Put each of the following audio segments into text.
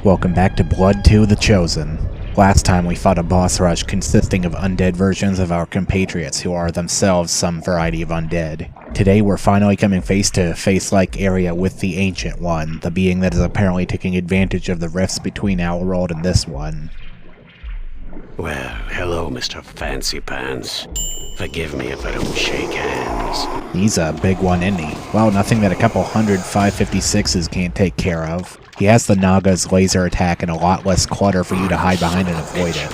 Welcome back to Blood 2 The Chosen. Last time we fought a boss rush consisting of undead versions of our compatriots who are themselves some variety of undead. Today we're finally coming face to face-like area with the Ancient One, the being that is apparently taking advantage of the rifts between our world and this one. Well, hello, Mr. Fancy Pants. Forgive me if I don't shake hands. He's a big one, isn't he? Well, nothing that a couple hundred 556s can't take care of. He has the Naga's laser attack and a lot less clutter for you to hide behind and avoid it.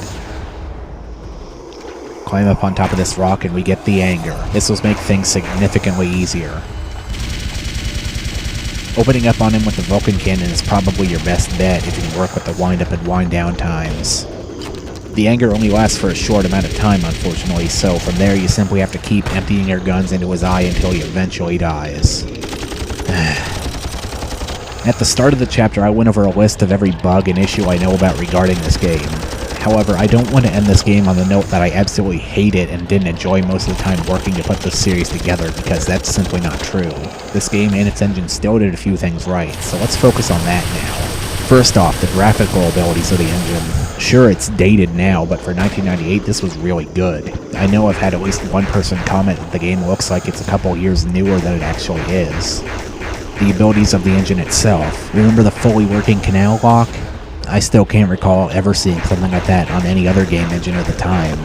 Climb up on top of this rock and we get the anger. This will make things significantly easier. Opening up on him with the Vulcan cannon is probably your best bet if you can work with the wind up and wind down times. The anger only lasts for a short amount of time, unfortunately, so from there you simply have to keep emptying your guns into his eye until he eventually dies. At the start of the chapter, I went over a list of every bug and issue I know about regarding this game. However, I don't want to end this game on the note that I absolutely hate it and didn't enjoy most of the time working to put this series together, because that's simply not true. This game and its engine still did a few things right, so let's focus on that now. First off, the graphical abilities of the engine. Sure, it's dated now, but for 1998 this was really good. I know I've had at least one person comment that the game looks like it's a couple years newer than it actually is. The abilities of the engine itself. Remember the fully working canal lock? I still can't recall ever seeing something like that on any other game engine at the time.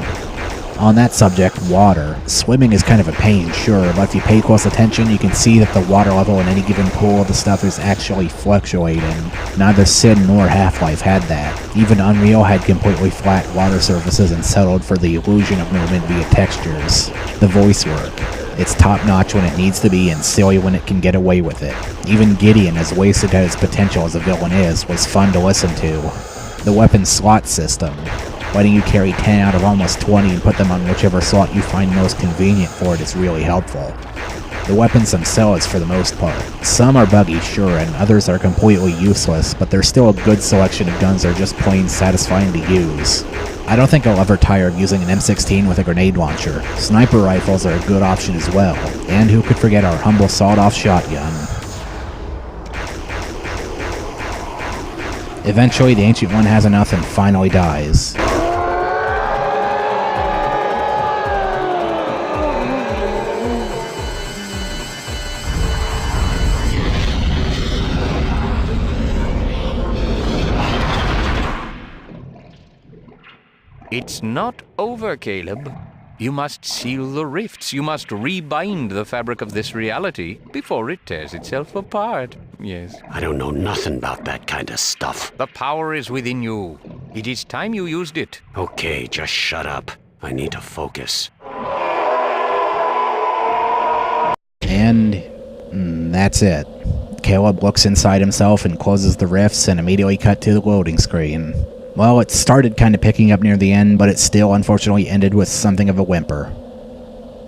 On that subject, water. Swimming is kind of a pain, sure, but if you pay close attention, you can see that the water level in any given pool of the stuff is actually fluctuating. Neither Sin nor Half-Life had that. Even Unreal had completely flat water surfaces and settled for the illusion of movement via textures. The voice work. It's top-notch when it needs to be and silly when it can get away with it. Even Gideon, as wasted at his potential as a villain is, was fun to listen to. The weapon slot system. Letting you carry 10 out of almost 20 and put them on whichever slot you find most convenient for it is really helpful. The weapons themselves for the most part. Some are buggy, sure, and others are completely useless, but there's still a good selection of guns that are just plain satisfying to use. I don't think I'll ever tire of using an M16 with a grenade launcher. Sniper rifles are a good option as well, and who could forget our humble sawed-off shotgun. Eventually, the Ancient One has enough and finally dies. It's not over, Caleb. You must seal the rifts. You must rebind the fabric of this reality before it tears itself apart. Yes. I don't know nothing about that kind of stuff. The power is within you. It is time you used it. Okay, just shut up. I need to focus. And that's it. Caleb looks inside himself and closes the rifts and immediately cut to the loading screen. Well, it started kind of picking up near the end, but it still unfortunately ended with something of a whimper.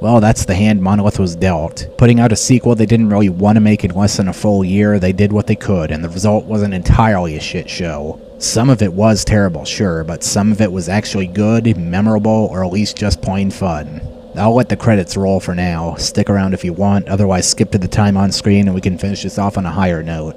Well, that's the hand Monolith was dealt. Putting out a sequel they didn't really want to make in less than a full year, they did what they could, and the result wasn't entirely a shit show. Some of it was terrible, sure, but some of it was actually good, memorable, or at least just plain fun. I'll let the credits roll for now. Stick around if you want, otherwise skip to the time on screen and we can finish this off on a higher note.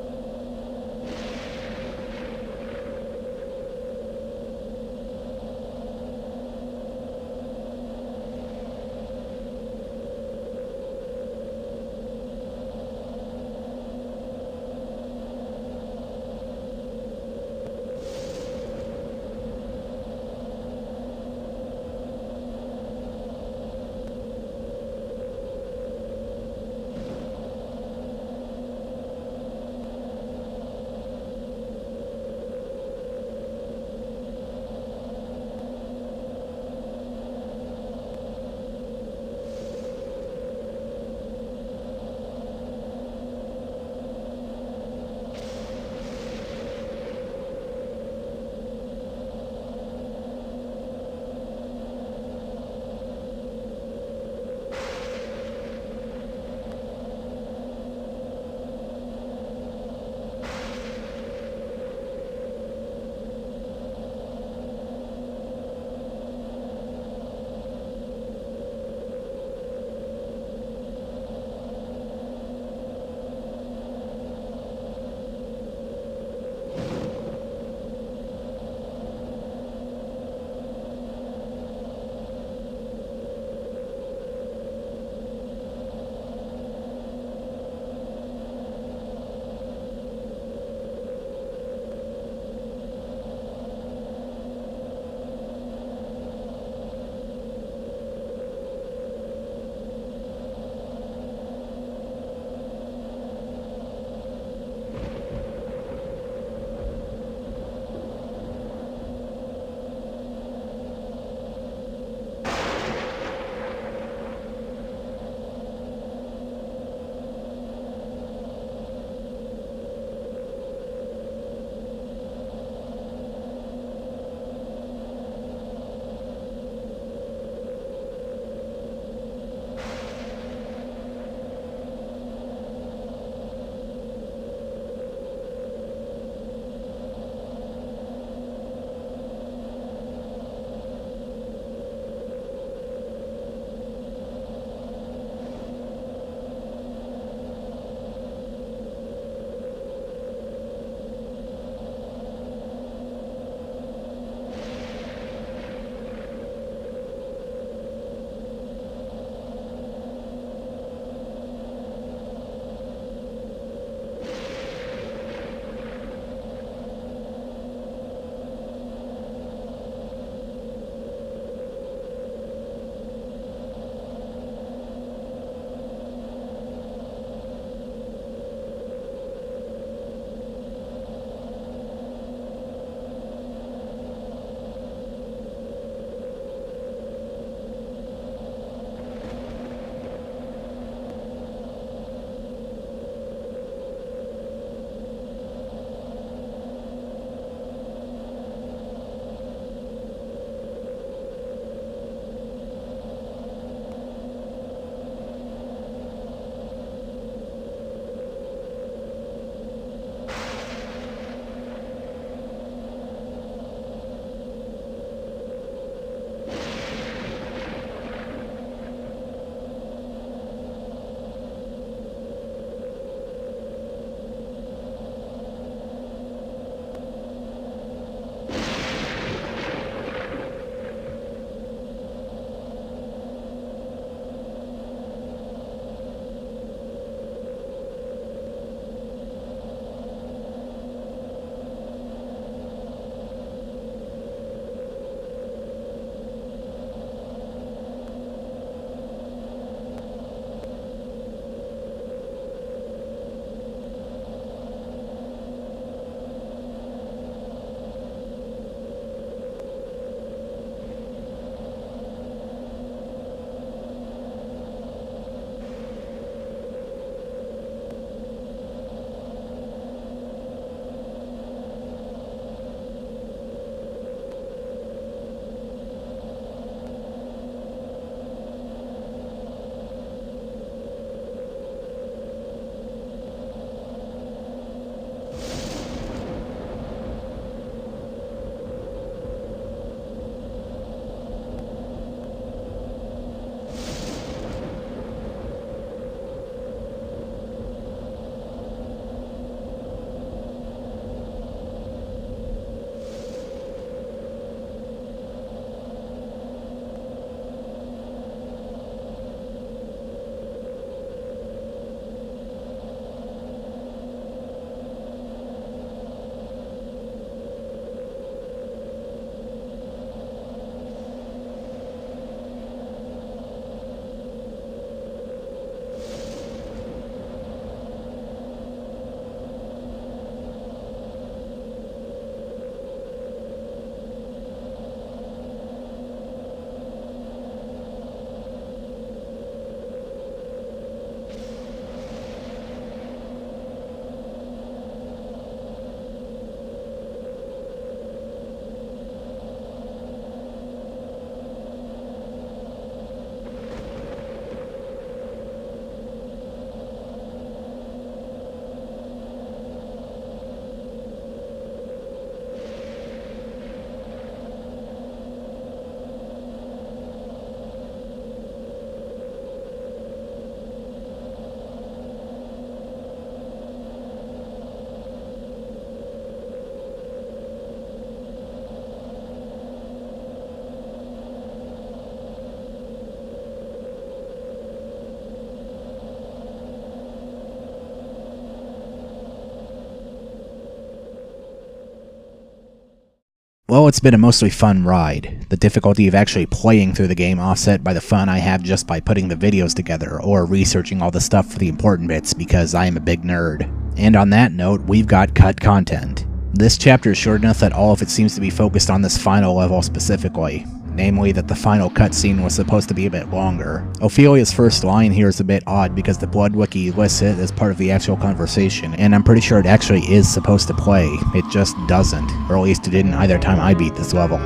Well, it's been a mostly fun ride. The difficulty of actually playing through the game offset by the fun I have just by putting the videos together or researching all the stuff for the important bits because I am a big nerd. And on that note, we've got cut content. This chapter is short enough that all of it seems to be focused on this final level specifically. Namely, that the final cutscene was supposed to be a bit longer. Ophelia's first line here is a bit odd because the Blood Wiki lists it as part of the actual conversation, and I'm pretty sure it actually is supposed to play. It just doesn't, or at least it didn't either time I beat this level.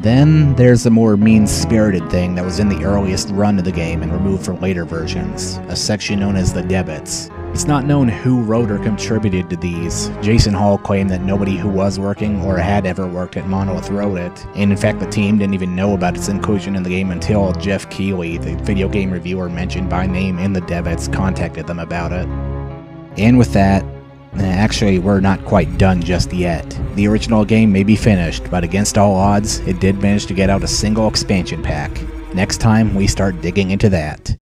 Then there's a more mean-spirited thing that was in the earliest run of the game and removed from later versions, a section known as the debits. It's not known who wrote or contributed to these. Jason Hall claimed that nobody who was working or had ever worked at Monolith wrote it, and in fact the team didn't even know about its inclusion in the game until Jeff Keighley, the video game reviewer mentioned by name in the debits, contacted them about it. And with that, actually, we're not quite done just yet. The original game may be finished, but against all odds, it did manage to get out a single expansion pack. Next time, we start digging into that.